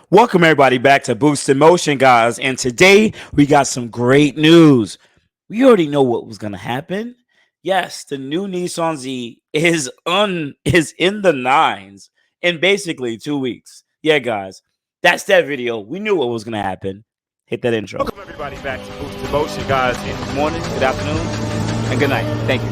Welcome everybody back to Boost in Motion, guys. And today we got some great news. We already know what was gonna happen. Yes, the new Nissan Z is in the nines in basically 2 weeks. Yeah, guys, that's that video. We knew what was gonna happen. Hit that intro. Welcome everybody back to Boost in Motion, guys. And good morning, good afternoon, and good night. Thank you.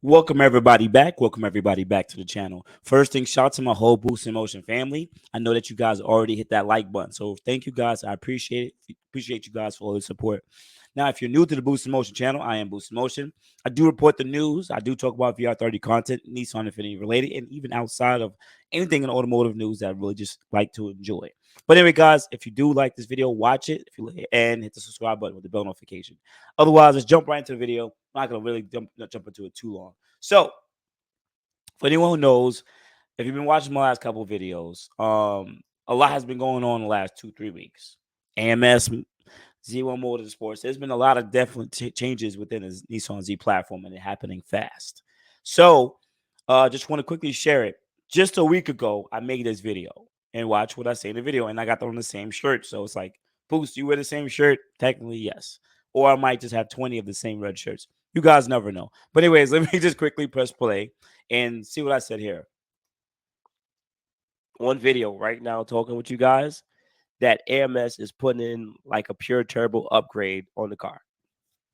Welcome everybody back. Welcome everybody back to the channel. First thing, shout out to my whole Boost in Motion family. I know that you guys already hit that like button, so thank you guys. I appreciate it. Appreciate you guys for all the support. Now, if you're new to the Boost in Motion channel, I am Boost in Motion. I do report the news. I do talk about VR30 content, Nissan Infinity related, and even outside of anything in automotive news that I really just like to enjoy. But anyway, guys, if you do like this video, watch it. If you and hit the subscribe button with the bell notification. Otherwise, let's jump right into the video. I'm not gonna really jump into it too long. So, for anyone who knows, if you've been watching my last couple of videos, a lot has been going on in the last 2-3 weeks. AMS, Z1 Motorsports. There's been a lot of definite changes within the Nissan Z platform, and it happening fast. So, just want to quickly share it. Just a week ago, I made this video, and watch what I say in the video, and I got on the same shirt. So it's like, Boost, you wear the same shirt? Technically, yes. Or I might just have 20 of the same red shirts. You guys never know. But anyways, let me just quickly press play and see what I said here. One video right now talking with you guys that AMS is putting in like a pure turbo upgrade on the car.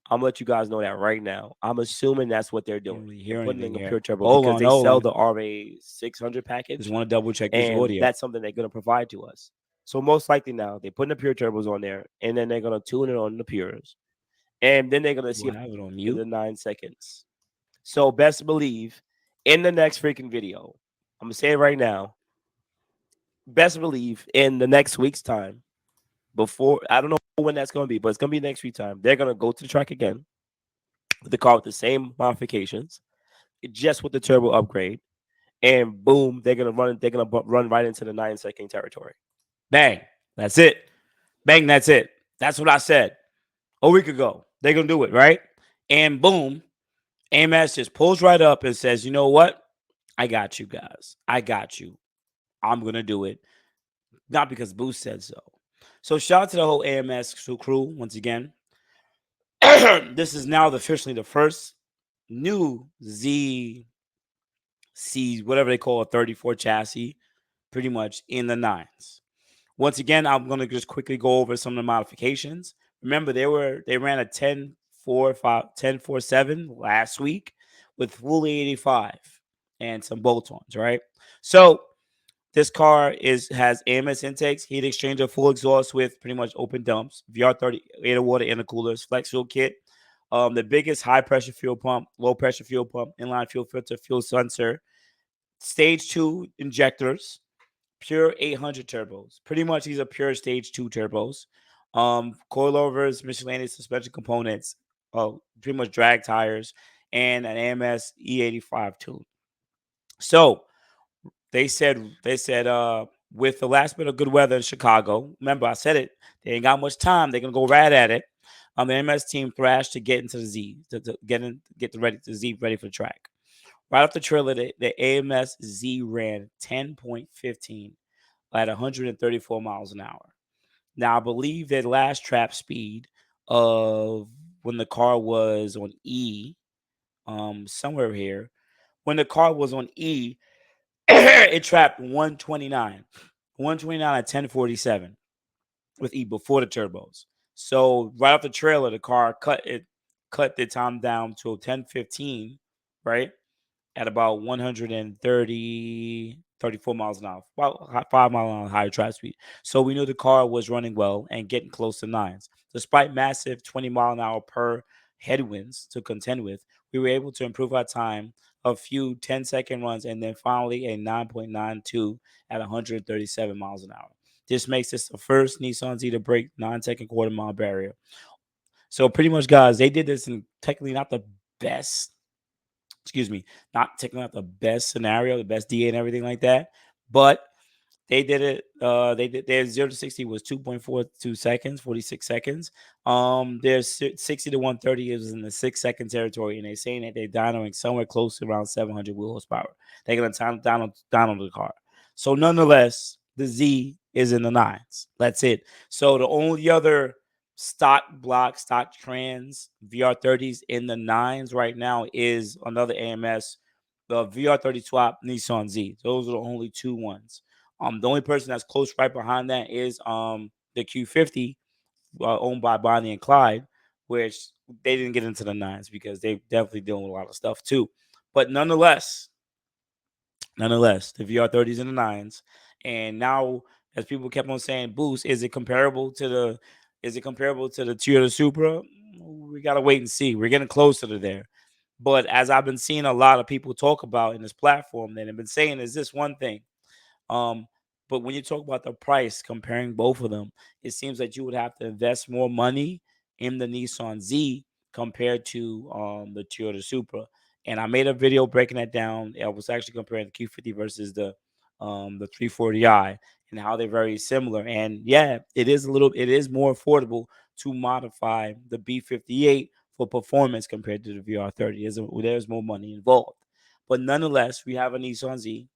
I'm gonna let you guys know that right now. I'm assuming that's what they're doing. They're putting in a pure turbo because they sell the RA 600 package. Just want to double check this and audio. that's something they're gonna provide to us. So most likely now they're putting the pure turbos on there, and then they're gonna tune it on the pures, and then they're gonna see You have it on in mute. the 9 seconds. So best believe in the next freaking video, I'm gonna say it right now. Best believe in the next week's time, before I don't know when that's gonna be, but it's gonna be next week time. They're gonna go to the track again with the car with the same modifications, just with the turbo upgrade, and boom, they're gonna run. They're gonna run right into the 9-second territory. Bang. That's it. Bang. That's it. That's what I said a week ago. They're going to do it, right? And boom, AMS just pulls right up and says, you know what? I got you guys. I got you. I'm going to do it. Not because Boost said so. So shout out to the whole AMS crew once again. This is now officially the first new ZC, whatever they call a 34 chassis, pretty much in the nines. Once again, I'm going to just quickly go over some of the modifications. Remember, they ran a 10.4.7 last week with full 85 and some bolt-ons, right? So this car has AMS intakes, heat exchanger, full exhaust with pretty much open dumps, VR30 air water intercoolers, flex fuel kit, the biggest high pressure fuel pump, low pressure fuel pump, inline fuel filter, fuel sensor, stage 2 injectors, pure 800 turbos. Pretty much these are pure stage 2 turbos. Coilovers, miscellaneous suspension components, pretty much drag tires, and an AMS E85 tune. So they said with the last bit of good weather in Chicago, remember I said it, they ain't got much time. They're gonna go right at it. The MS team thrashed to get into the Z, to get the Z ready for the track. Right off the trailer, the AMS Z ran 10.15 at 134 miles an hour. Now, I believe their last trap speed of when the car was on E, somewhere here, when the car was on E, it trapped 129 at 1047 with E before the turbos. So right off the trailer, the car cut the time down to 1015, right? At about 34 miles an hour, about 5 mile an hour higher track speed. So we knew the car was running well and getting close to nines. Despite massive 20 mile an hour per headwinds to contend with, we were able to improve our time a few 10-second runs and then finally a 9.92 at 137 miles an hour. This makes this the first Nissan Z to break 9-second quarter mile barrier. So pretty much, guys, they did this in technically not the best, excuse me, not technically not the best scenario, the best DA and everything like that, but they did it. They did their 0 to 60 was 2.42 seconds, 46 seconds. Their 60 to 130 is in the 6 second territory, and they're saying that they're dynoing somewhere close to around 700 wheel horsepower. They're gonna down on the car. So nonetheless, the Z is in the nines. That's it. So the only other stock block, stock trans VR30s in the nines right now is another AMS, the VR30 swap Nissan Z. Those are the only two ones. The only person that's close right behind that is the Q50 owned by Bonnie and Clyde, which they didn't get into the nines because they definitely dealing with a lot of stuff too. But nonetheless, the VR30s in the nines, and now as people kept on saying, Boost, is it comparable to the Toyota Supra? We gotta wait and see. We're getting closer to there. But as I've been seeing a lot of people talk about in this platform, that have been saying is this one thing. Um, but when you talk about the price, comparing both of them, it seems that you would have to invest more money in the Nissan Z compared to the Toyota Supra. And I made a video breaking that down. I was actually comparing the Q50 versus the 340i and how they're very similar. And yeah, it is more affordable to modify the B58 for performance compared to the VR30. There's more money involved. But nonetheless, we have a Nissan Z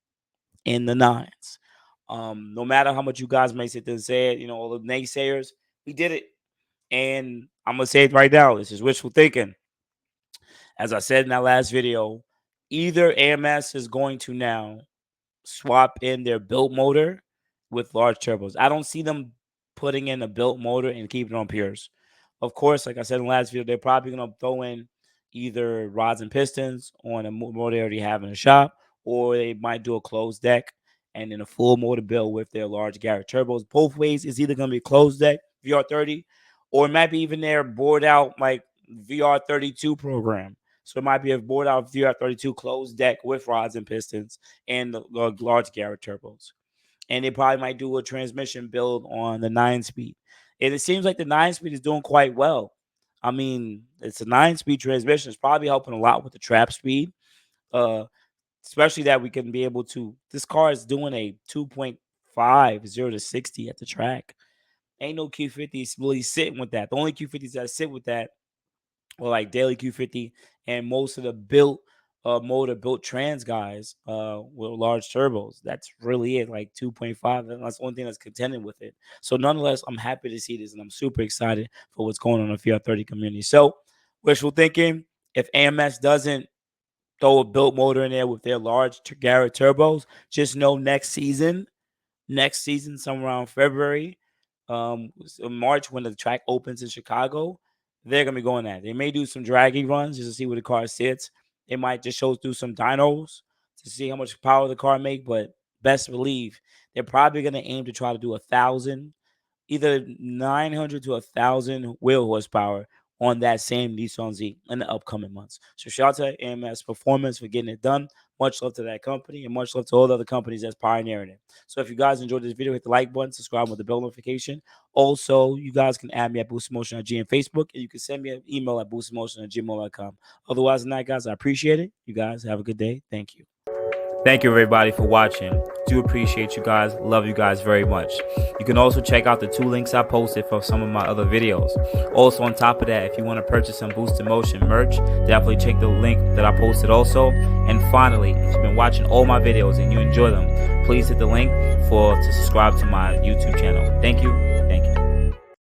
in the nines. No matter how much you guys may sit there and say it, all the naysayers, we did it. And I'm gonna say it right now. This is wishful thinking. As I said in that last video, either AMS is going to now swap in their built motor with large turbos. I don't see them putting in a built motor and keeping it on pures. Of course, like I said in the last video, they're probably going to throw in either rods and pistons on a motor they already have in the shop, or they might do a closed deck and then a full motor build with their large Garrett turbos. Both ways, it's either going to be closed deck VR30, or it might be even their bored out like VR32 program. So it might be a bored out VR32 closed deck with rods and pistons and the large Garrett turbos. And they probably might do a transmission build on the 9-speed. And it seems like the 9-speed is doing quite well. I mean, it's a 9-speed transmission. It's probably helping a lot with the trap speed. Especially that we can be able to. This car is doing a 2.5 0 to 60 at the track. Ain't no Q50s really sitting with that. The only Q50s that sit with that or like daily Q50 and most of the built motor built trans guys with large turbos. That's really it, like 2.5. And that's the only thing that's contending with it. So nonetheless, I'm happy to see this and I'm super excited for what's going on in the VR30 community. So wishful thinking, if AMS doesn't throw a built motor in there with their large Garrett turbos, just know next season, somewhere around February, March, when the track opens in Chicago, they're gonna be going at it. They may do some dragging runs just to see where the car sits. They might just do some dynos to see how much power the car make. But best believe they're probably gonna aim to try to do 1,000, either 900 to 1,000 wheel horsepower on that same Nissan Z in the upcoming months. So shout out to AMS Performance for getting it done. Much love to that company and much love to all the other companies that's pioneering it. So if you guys enjoyed this video, hit the like button, subscribe with the bell notification. Also, you guys can add me at boostinmotion.g on Facebook, and you can send me an email at boostinmotion@gmail.com. Otherwise than that, guys, I appreciate it. You guys have a good day. Thank you. Thank you, everybody, for watching. Do appreciate you guys. Love you guys very much. You can also check out the 2 links I posted for some of my other videos. Also, on top of that, if you want to purchase some Boost in Motion merch, definitely check the link that I posted also. And finally, if you've been watching all my videos and you enjoy them, please hit the link to subscribe to my YouTube channel. Thank you. Thank you.